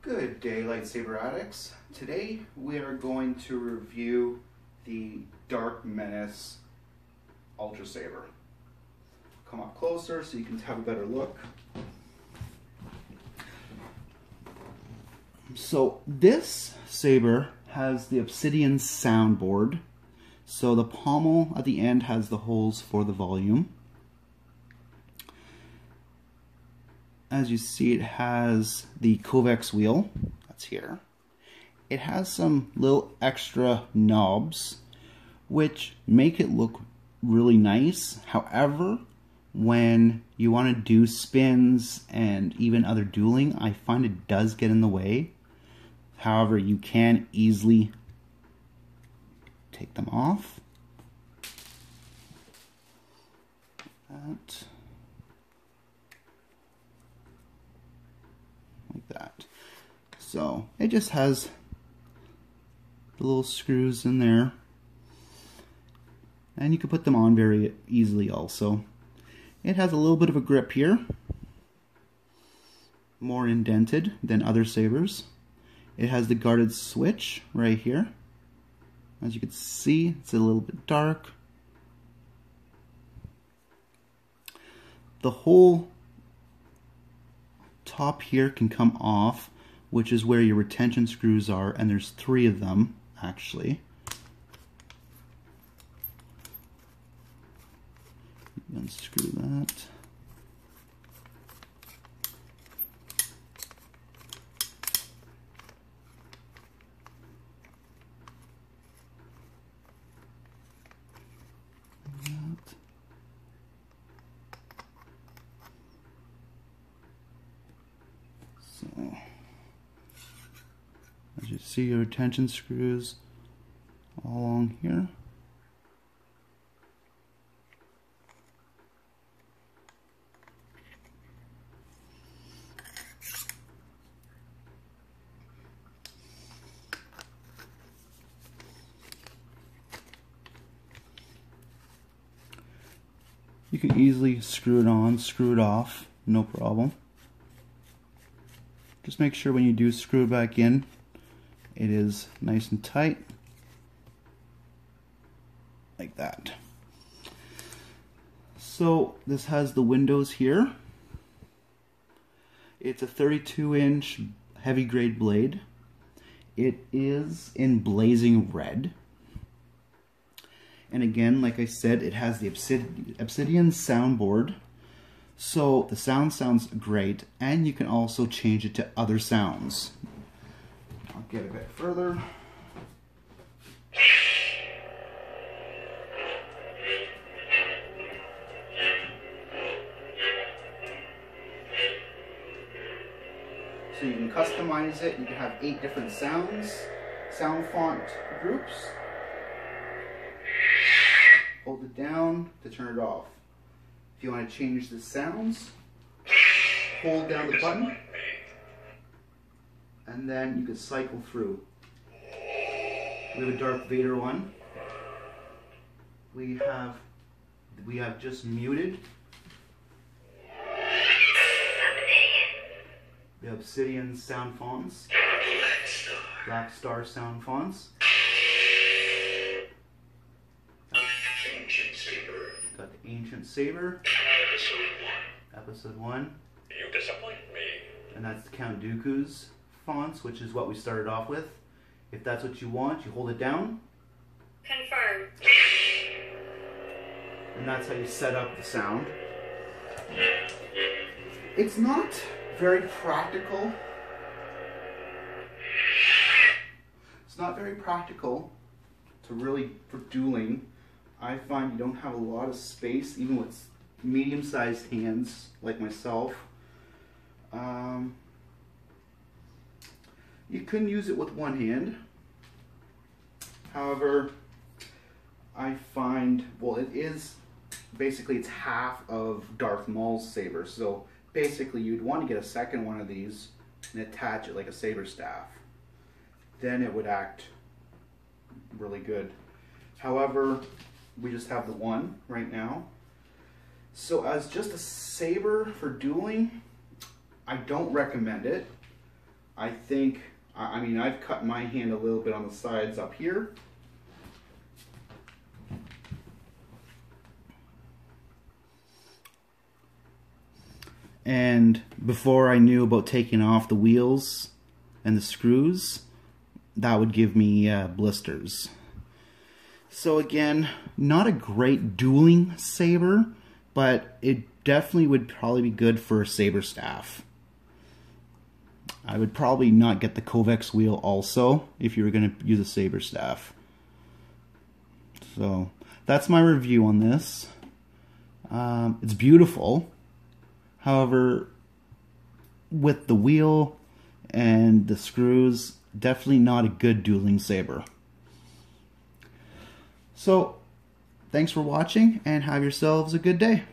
Good day, Lightsaber Addicts. Today we are going to review the Dark Menace Ultrasaber. Come up closer so you can have a better look. So this saber has the Obsidian soundboard. So the pommel at the end has the holes for the volume. As you see, it has the Kovacs wheel, that's here. It has some little extra knobs, which make it look really nice. However, when you want to do spins and even other dueling, I find it does get in the way. However, you can easily take them off. Like that. So it just has the little screws in there, and you can put them on very easily also. It has a little bit of a grip here, more indented than other sabers. It has the guarded switch right here. As you can see, it's a little bit dark. The whole top here can come off, which is where your retention screws are, and there's 3 of them actually. Unscrew that. So, as you see, your retention screws all along here. You can easily screw it on, screw it off, no problem. Just make sure when you do screw it back in, it is nice and tight, like that. So this has the windows here. It's a 32-inch heavy grade blade. It is in blazing red. And again, like I said, it has the Obsidian soundboard. So the sound sounds great, and you can also change it to other sounds. I'll get a bit further. So you can customize it. You can have 8 different sounds, sound font groups. Hold it down to turn it off. If you want to change the sounds, hold down the button, and then you can cycle through. We have a Darth Vader one. We have just muted the Obsidian sound fonts, Black Star sound fonts. Got the Ancient Saber. Episode 1. You disappoint me. And that's the Count Dooku's fonts, which is what we started off with. If that's what you want, you hold it down. Confirm. And that's how you set up the sound. It's not very practical. It's not very practical to really, for dueling. I find you don't have a lot of space, even with medium-sized hands like myself. You can use it with one hand. However, I find, well, it is basically, it's half of Darth Maul's saber. So basically, you'd want to get a second one of these and attach it like a saber staff. Then it would act really good. However, we just have the one right now. So as just a saber for dueling, I don't recommend it. I think, I mean, I've cut my hand a little bit on the sides up here. And before I knew about taking off the wheels and the screws, that would give me blisters. So again, not a great dueling saber, but it definitely would probably be good for a saber staff. I would probably not get the Kovacs wheel also if you were going to use a saber staff. So that's my review on this. It's beautiful. However, with the wheel and the screws, definitely not a good dueling saber. So, thanks for watching and have yourselves a good day.